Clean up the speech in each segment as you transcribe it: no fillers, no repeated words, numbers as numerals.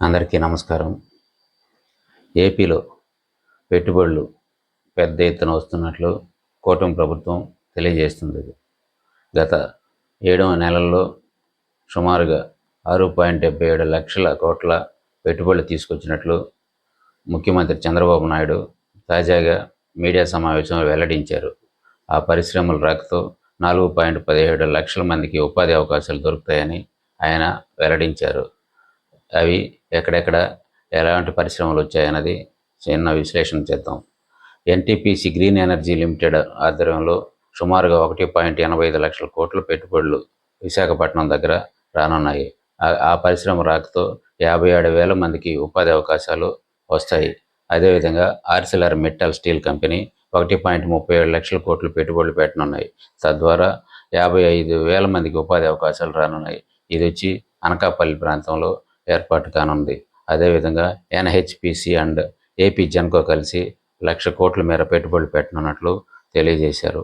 అందరికీ నమస్కారం. ఏపీలో పెట్టుబడులు పెద్ద ఎత్తున వస్తున్నట్లు కూటమి ప్రభుత్వం తెలియజేస్తుంది. గత 7 నెలల్లో సుమారుగా 6.77 లక్షల కోట్ల పెట్టుబడులు తీసుకొచ్చినట్లు ముఖ్యమంత్రి చంద్రబాబు నాయుడు తాజాగా మీడియా సమావేశంలో వెల్లడించారు. ఆ పరిశ్రమల రాకతో 4.17 లక్షల మందికి ఉపాధి అవకాశాలు దొరుకుతాయని ఆయన వెల్లడించారు. అవి ఎక్కడెక్కడ ఎలాంటి పరిశ్రమలు వచ్చాయన్నది చిన్న విశ్లేషణ చేద్దాం. ఎన్టీపీసీ గ్రీన్ ఎనర్జీ లిమిటెడ్ ఆధ్వర్యంలో సుమారుగా 1.85 లక్షల కోట్ల పెట్టుబడులు విశాఖపట్నం దగ్గర రానున్నాయి. ఆ పరిశ్రమ రాకతో 57,000 మందికి ఉపాధి అవకాశాలు వస్తాయి. అదేవిధంగా ఆర్సిలర్ మెటల్ స్టీల్ కంపెనీ 1.37 లక్షల కోట్లు పెట్టుబడులు పెట్టనున్నాయి. తద్వారా 55,000 మందికి ఉపాధి అవకాశాలు రానున్నాయి. ఇది వచ్చి అనకాపల్లి ప్రాంతంలో ఏర్పాటు కానుంది. అదేవిధంగా ఎన్హెచ్పిసి అండ్ ఏపీ జెన్కో కలిసి 1,00,000 కోట్ల మేర పెట్టుబడులు పెట్టనున్నట్లు తెలియజేశారు.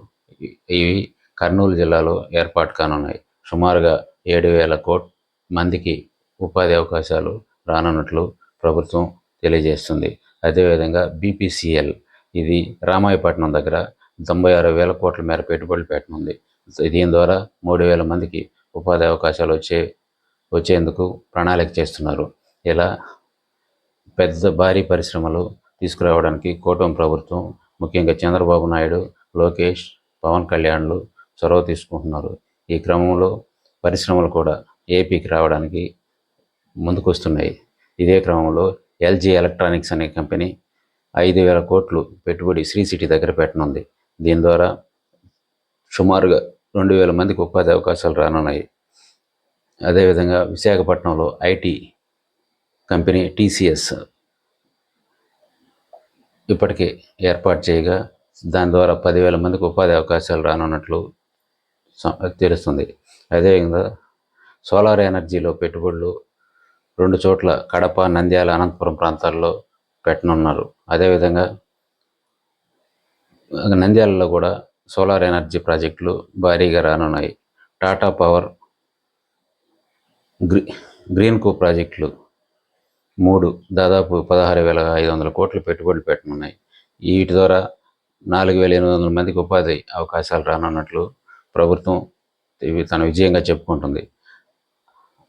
ఇవి కర్నూలు జిల్లాలో ఏర్పాటు కానున్నాయి. సుమారుగా 7,000 మందికి ఉపాధి అవకాశాలు రానున్నట్లు ప్రభుత్వం తెలియజేస్తుంది. అదేవిధంగా బీపీసీఎల్ ఇది రామాయపట్నం దగ్గర 96,000 కోట్ల మేర పెట్టుబడులు పెట్టనుంది. దీని ద్వారా 3,000 మందికి ఉపాధి అవకాశాలు వచ్చేందుకు ప్రణాళిక చేస్తున్నారు. ఇలా భారీ పరిశ్రమలు తీసుకురావడానికి కూటమి ప్రభుత్వం, ముఖ్యంగా చంద్రబాబు నాయుడు, లోకేష్, పవన్ కళ్యాణ్లు చొరవ తీసుకుంటున్నారు. ఈ క్రమంలో పరిశ్రమలు కూడా ఏపీకి రావడానికి ముందుకొస్తున్నాయి. ఇదే క్రమంలో ఎల్జీ ఎలక్ట్రానిక్స్ అనే కంపెనీ 5,000 కోట్లు పెట్టుబడి శ్రీ సిటీ దగ్గర పెట్టనుంది. దీని ద్వారా సుమారుగా 2,000 మందికి ఉపాధి అవకాశాలు రానున్నాయి. అదేవిధంగా విశాఖపట్నంలో ఐటీ కంపెనీ టీసీఎస్ ఇప్పటికే ఏర్పాటు చేయగా దాని ద్వారా 10,000 మందికి ఉపాధి అవకాశాలు రానున్నట్లు తెలుస్తుంది. అదేవిధంగా సోలార్ ఎనర్జీలో పెట్టుబడులు 2 చోట్ల కడప, నంద్యాల, అనంతపురం ప్రాంతాల్లో పెట్టనున్నారు. అదేవిధంగా నంద్యాలలో కూడా సోలార్ ఎనర్జీ ప్రాజెక్టులు భారీగా రానున్నాయి. టాటా పవర్ గ్రీన్కో ప్రాజెక్టులు 3 దాదాపు 16,500 కోట్లు పెట్టుబడులు పెట్టనున్నాయి. వీటి ద్వారా 4,800 మందికి ఉపాధి అవకాశాలు రానున్నట్లు ప్రభుత్వం తన విజయంగా చెప్పుకుంటుంది.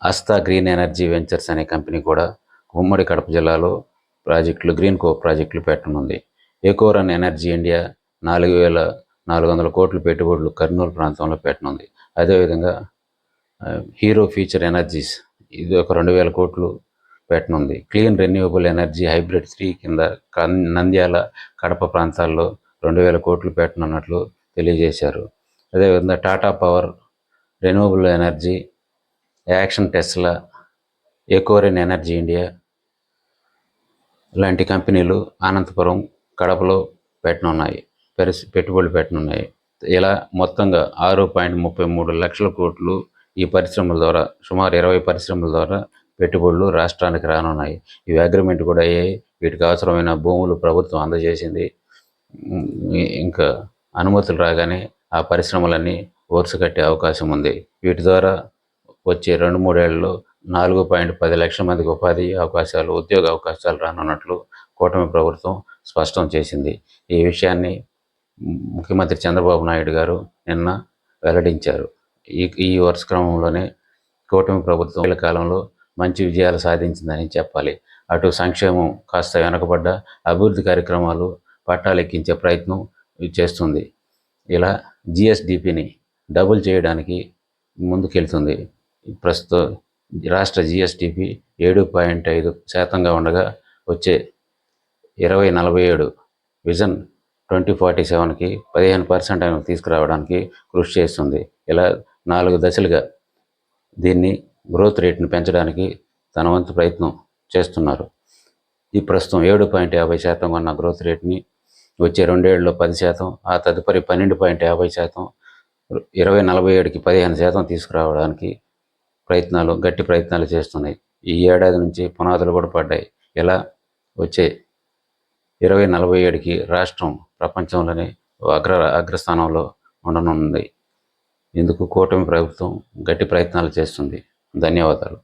అస్తా గ్రీన్ ఎనర్జీ వెంచర్స్ అనే కంపెనీ కూడా ఉమ్మడి కడప జిల్లాలో గ్రీన్కో ప్రాజెక్టులు పెట్టనుంది. ఎకోరన్ ఎనర్జీ ఇండియా 4,400 కోట్లు పెట్టుబడులు కర్నూలు ప్రాంతంలో పెట్టనుంది. అదేవిధంగా హీరో ఫ్యూచర్ ఎనర్జీస్ ఇది ఒక 2,000 కోట్లు పెట్టనుంది. క్లీన్ రెన్యూవబుల్ ఎనర్జీ హైబ్రిడ్ 3 కింద నంద్యాల, కడప ప్రాంతాల్లో 2,000 కోట్లు పెట్టనున్నట్లు తెలియజేశారు. అదేవిధంగా Tata power, renewable energy, action Tesla, ఎకోరెన్ energy India లాంటి కంపెనీలు అనంతపురం, కడపలో పెట్టుబడులు పెట్టనున్నాయి. ఇలా మొత్తంగా 6.33 లక్షల కోట్లు ఈ పరిశ్రమల ద్వారా, సుమారు 20 పరిశ్రమల ద్వారా పెట్టుబడులు రాష్ట్రానికి రానున్నాయి. ఇవి అగ్రిమెంట్ కూడా అయ్యాయి. వీటికి అవసరమైన భూములు ప్రభుత్వం అందజేసింది. ఇంకా అనుమతులు రాగానే ఆ పరిశ్రమలన్నీ వరుస కట్టే అవకాశం ఉంది. వీటి ద్వారా వచ్చే 2-3 ఏళ్లలో 4.10 లక్షల మందికి ఉపాధి అవకాశాలు, ఉద్యోగ అవకాశాలు రానున్నట్లు కూటమి ప్రభుత్వం స్పష్టం చేసింది. ఈ విషయాన్ని ముఖ్యమంత్రి చంద్రబాబు నాయుడు గారు నిన్న వెల్లడించారు. ఈ వరుస క్రమంలోనే కూటమి ప్రభుత్వం కాలంలో మంచి విజయాలు సాధించిందని చెప్పాలి. అటు సంక్షేమం కాస్త వెనకబడ్డ, అభివృద్ధి కార్యక్రమాలు పట్టాలెక్కించే ప్రయత్నం చేస్తుంది. ఇలా జిఎస్డిపిని డబుల్ చేయడానికి ముందుకెళ్తుంది. ప్రస్తుతం రాష్ట్ర జిఎస్డిపి 7.5% ఉండగా వచ్చే 2047 విజన్ 2047కి 15% తీసుకురావడానికి కృషి చేస్తుంది. ఇలా 4 దశలుగా దీన్ని గ్రోత్ రేట్ను పెంచడానికి తన వంతు ప్రయత్నం చేస్తున్నారు. ఈ ప్రస్తుతం 7.50% ఉన్న గ్రోత్ రేట్ని వచ్చే 2 ఏళ్లలో 10%, ఆ తదుపరి 12.50%, 2047కి 15% తీసుకురావడానికి గట్టి ప్రయత్నాలు చేస్తున్నాయి. ఈ ఏడాది నుంచి పునాదులు కూడా పడ్డాయి. ఇలా వచ్చే 2047కి రాష్ట్రం ప్రపంచంలోనే అగ్రస్థానంలో ఉండనుంది. ఇందుకు కూటమి ప్రభుత్వం గట్టి ప్రయత్నాలు చేస్తుంది. ధన్యవాదాలు.